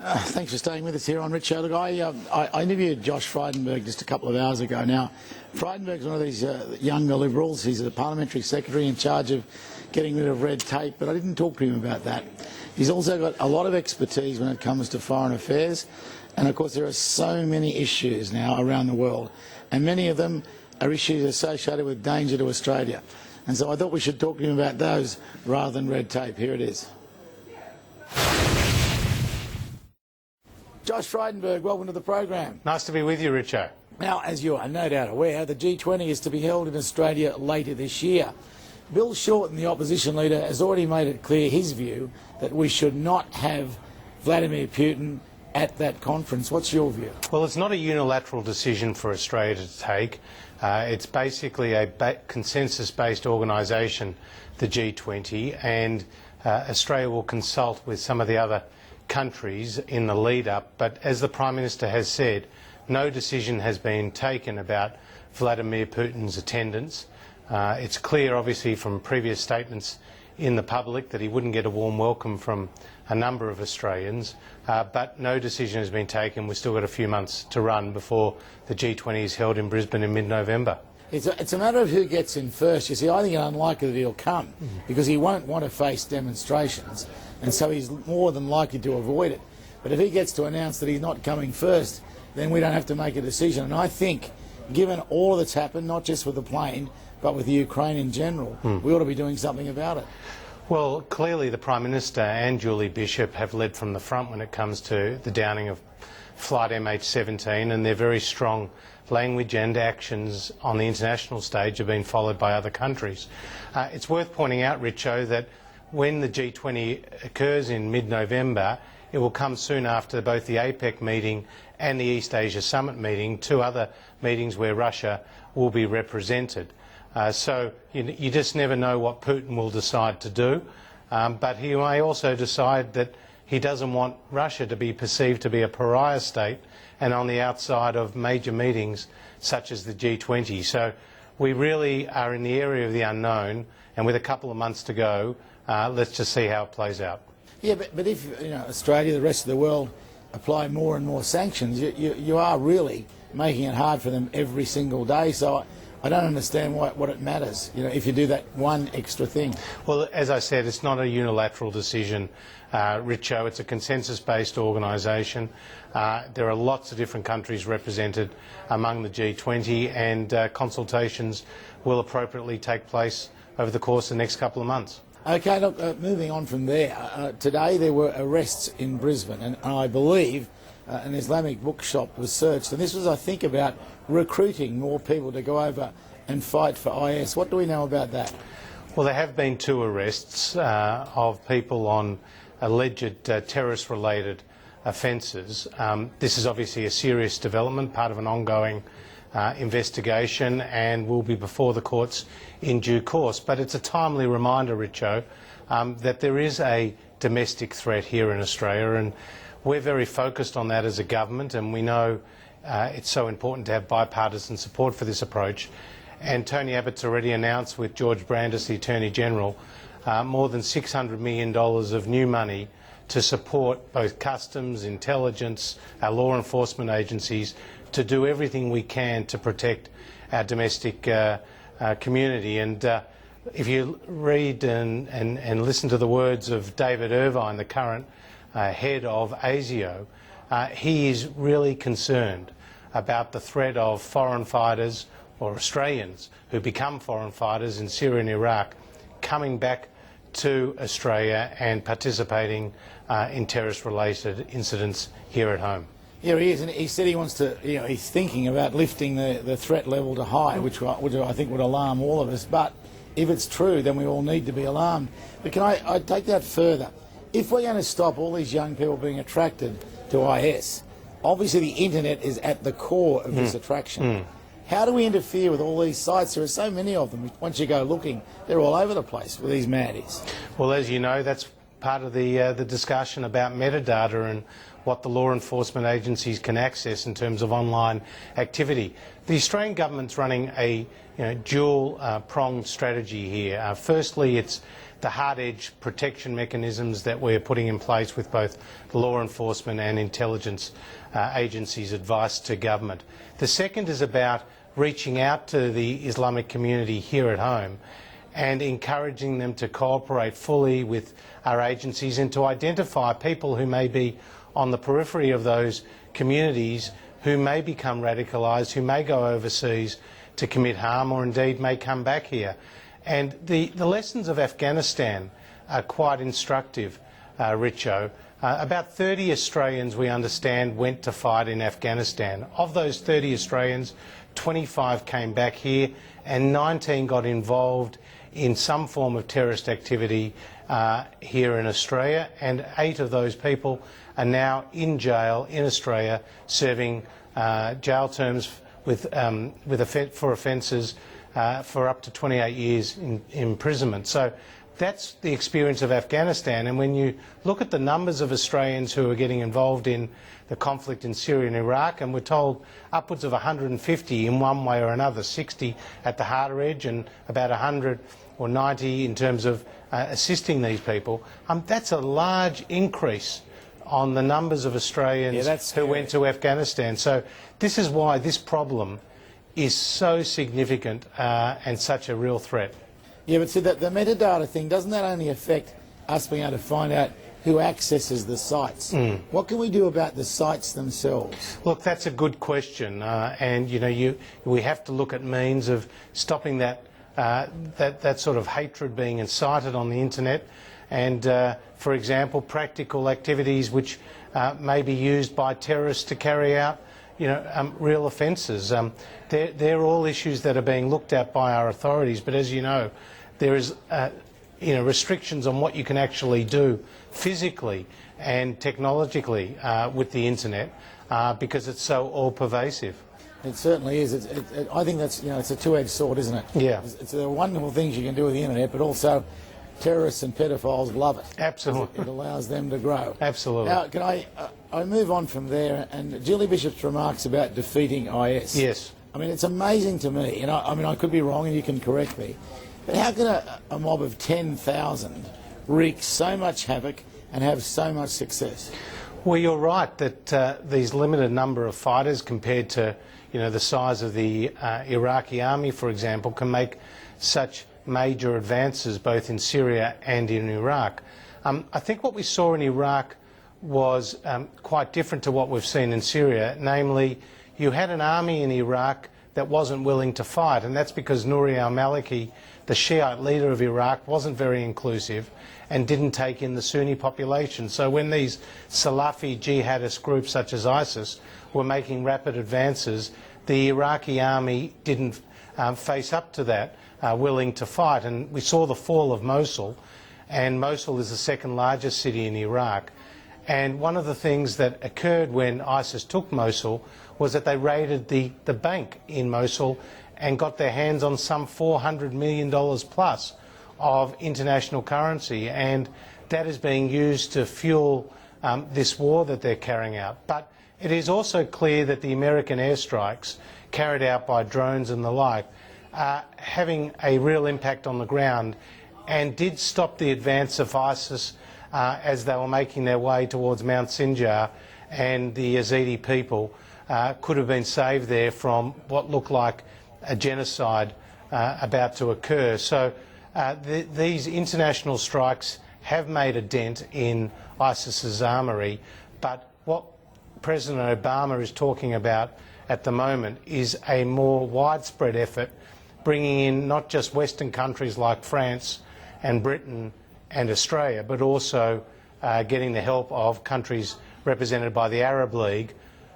Thanks for staying with us here on Richo. Look, I interviewed Josh Frydenberg just a couple of hours ago. Now, Frydenberg's one of these younger Liberals. He's a parliamentary secretary in charge of getting rid of red tape, but I didn't talk to him about that. He's also got a lot of expertise when it comes to foreign affairs, and of course there are so many issues now around the world, and many of them are issues associated with danger to Australia. And so I thought we should talk to him about those rather than red tape. Here it is. Josh Frydenberg, welcome to the program. Nice to be with you, Richo. Now, as you are no doubt aware, the G20 is to be held in Australia later this year. Bill Shorten, the opposition leader, has already made it clear his view that we should not have Vladimir Putin at that conference. What's your view? Well, it's not a unilateral decision for Australia to take. It's basically a consensus-based organisation, the G20, and Australia will consult with some of the other countries in the lead-up. But as the Prime Minister has said, no decision has been taken about Vladimir Putin's attendance. It's clear, obviously, from previous statements in the public that he wouldn't get a warm welcome from a number of Australians, but no decision has been taken. We've still got a few months to run before the G20 is held in Brisbane in mid-November. It's a matter of who gets in first. You see, I think it's unlikely that he'll come because he won't want to face demonstrations, and so he's more than likely to avoid it. But if he gets to announce that he's not coming first, then we don't have to make a decision. And I think, given all that's happened, not just with the plane, but with Ukraine in general, we ought to be doing something about it. Well, clearly the Prime Minister and Julie Bishop have led from the front when it comes to the downing of flight MH17, and their very strong language and actions on the international stage have been followed by other countries. It's worth pointing out, Richo, that when the G20 occurs in mid-November, it will come soon after both the APEC meeting and the East Asia Summit meeting, two other meetings where Russia will be represented. So you just never know what Putin will decide to do, but he may also decide that he doesn't want Russia to be perceived to be a pariah state and on the outside of major meetings such as the G20. So we really are in the area of the unknown, and with a couple of months to go, let's just see how it plays out. Yeah, but if Australia, the rest of the world, apply more and more sanctions, you are really making it hard for them every single day. So I don't understand what it matters, if you do that one extra thing. Well, as I said, it's not a unilateral decision, Richo. It's a consensus-based organisation. There are lots of different countries represented among the G20, and consultations will appropriately take place over the course of the next couple of months. OK, look, moving on from there, today there were arrests in Brisbane, and I believe an Islamic bookshop was searched, and this was, I think, about recruiting more people to go over and fight for IS. What do we know about that? Well, there have been two arrests of people on alleged terrorist-related offences. This is obviously a serious development, part of an ongoing investigation, and will be before the courts in due course. But it's a timely reminder, Richo, that there is a domestic threat here in Australia, and we're very focused on that as a government, and we know it's so important to have bipartisan support for this approach. And Tony Abbott's already announced, with George Brandis, the Attorney-General, more than $600 million of new money to support both customs, intelligence, our law enforcement agencies, to do everything we can to protect our domestic community. And if you read and listen to the words of David Irvine, the current head of ASIO, he is really concerned about the threat of foreign fighters or Australians who become foreign fighters in Syria and Iraq coming back to Australia and participating in terrorist-related incidents here at home. Yeah, he is, and he said he wants to, he's thinking about lifting the threat level to high, which I think would alarm all of us. But if it's true, then we all need to be alarmed. But can I take that further? If we're going to stop all these young people being attracted to IS, obviously the internet is at the core of this attraction. How do we interfere with all these sites? There are so many of them. Once you go looking, they're all over the place with these maddies. Well, as you know, that's part of the discussion about metadata and what the law enforcement agencies can access in terms of online activity. The Australian government's running a dual pronged strategy here. Firstly, it's the hard-edge protection mechanisms that we're putting in place with both the law enforcement and intelligence agencies' advice to government. The second is about reaching out to the Islamic community here at home and encouraging them to cooperate fully with our agencies and to identify people who may be on the periphery of those communities, who may become radicalised, who may go overseas to commit harm, or indeed may come back here. And the lessons of Afghanistan are quite instructive, Richo. About 30 Australians, we understand, went to fight in Afghanistan. Of those 30 Australians, 25 came back here and 19 got involved in some form of terrorist activity here in Australia, and 8 of those people are now in jail in Australia serving jail terms for offences for up to 28 years in imprisonment. So that's the experience of Afghanistan, and when you look at the numbers of Australians who are getting involved in the conflict in Syria and Iraq, and we're told upwards of 150 in one way or another, 60 at the harder edge and about 100 or 90 in terms of assisting these people, that's a large increase on the numbers of Australians who went to Afghanistan. So this is why this problem is so significant and such a real threat. Yeah, but see, the metadata thing, doesn't that only affect us being able to find out who accesses the sites? What can we do about the sites themselves? Look, that's a good question, and we have to look at means of stopping that sort of hatred being incited on the internet, and for example, practical activities which may be used by terrorists to carry out real offences. They're all issues that are being looked at by our authorities, but as you know, there is restrictions on what you can actually do physically and technologically with the internet because it's so all-pervasive. It certainly is. I think that's it's a two-edged sword, isn't it? Yeah. It's the wonderful things you can do with the internet, but also terrorists and pedophiles love it. Absolutely. It allows them to grow. Absolutely. Now, can I move on from there? And Julie Bishop's remarks about defeating IS. Yes. I mean, it's amazing to me, and I could be wrong, and you can correct me, but how can a mob of 10,000 wreak so much havoc and have so much success? Well, you're right that these limited number of fighters compared to the size of the Iraqi army, for example, can make such major advances both in Syria and in Iraq. I think what we saw in Iraq was quite different to what we've seen in Syria, namely you had an army in Iraq that wasn't willing to fight, and that's because Nouri al-Maliki, the Shiite leader of Iraq, wasn't very inclusive and didn't take in the Sunni population. So when these Salafi jihadist groups such as ISIS were making rapid advances, the Iraqi army didn't face up to that, willing to fight. And we saw the fall of Mosul, and Mosul is the second largest city in Iraq. And one of the things that occurred when ISIS took Mosul was that they raided the bank in Mosul and got their hands on some $400 million plus of international currency, and that is being used to fuel this war that they're carrying out. But it is also clear that the American airstrikes carried out by drones and the like are having a real impact on the ground and did stop the advance of ISIS as they were making their way towards Mount Sinjar, and the Yazidi people could have been saved there from what looked like a genocide about to occur. So these international strikes have made a dent in ISIS's armoury, but what President Obama is talking about at the moment is a more widespread effort, bringing in not just Western countries like France and Britain and Australia, but also getting the help of countries represented by the Arab League,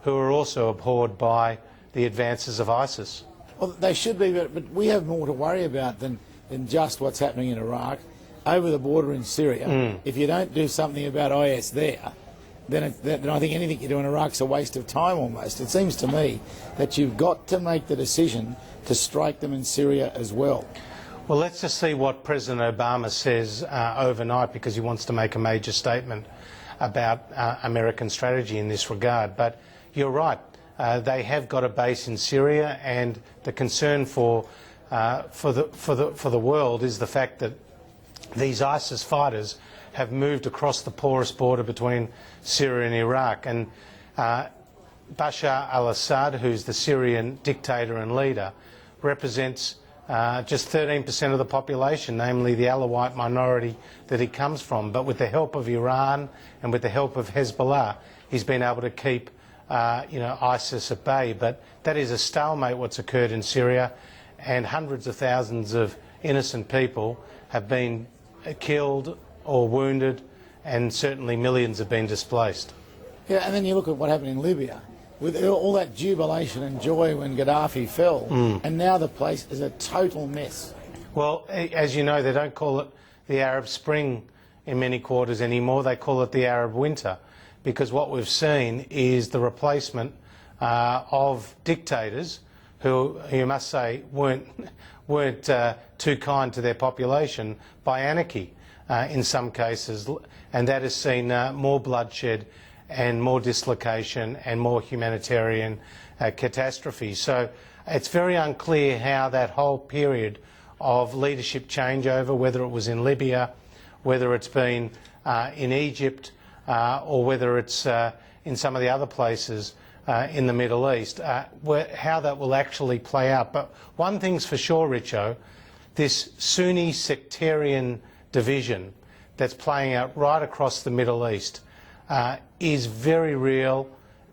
who are also abhorred by the advances of ISIS. Well, they should be, but we have more to worry about than just what's happening in Iraq. Over the border in Syria, if you don't do something about IS there, then I think anything you do in Iraq's a waste of time almost. It seems to me that you've got to make the decision to strike them in Syria as well. Well, let's just see what President Obama says overnight, because he wants to make a major statement about American strategy in this regard. But you're right, they have got a base in Syria, and the concern for the world is the fact that these ISIS fighters have moved across the porous border between Syria and Iraq. And Bashar al-Assad, who's the Syrian dictator and leader, represents just 13% of the population, namely the Alawite minority that he comes from. But with the help of Iran and with the help of Hezbollah, he's been able to keep ISIS at bay. But that is a stalemate, what's occurred in Syria, and hundreds of thousands of innocent people have been killed or wounded, and certainly millions have been displaced. Yeah, and then you look at what happened in Libya, with all that jubilation and joy when Gaddafi fell, and now the place is a total mess. Well, as you know, they don't call it the Arab Spring in many quarters anymore, they call it the Arab Winter, because what we've seen is the replacement of dictators who you must say weren't too kind to their population, by anarchy in some cases, and that has seen more bloodshed and more dislocation and more humanitarian catastrophe. So it's very unclear how that whole period of leadership changeover, whether it was in Libya, whether it's been in Egypt, or whether it's in some of the other places in the Middle East, how that will actually play out. But one thing's for sure, Richo, this Sunni sectarian division that's playing out right across the Middle East is very real,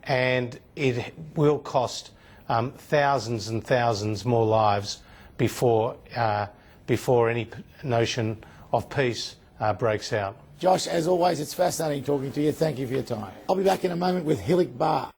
and it will cost thousands and thousands more lives before any notion of peace breaks out. Josh, as always, it's fascinating talking to you. Thank you for your time. I'll be back in a moment with Hillik Bar.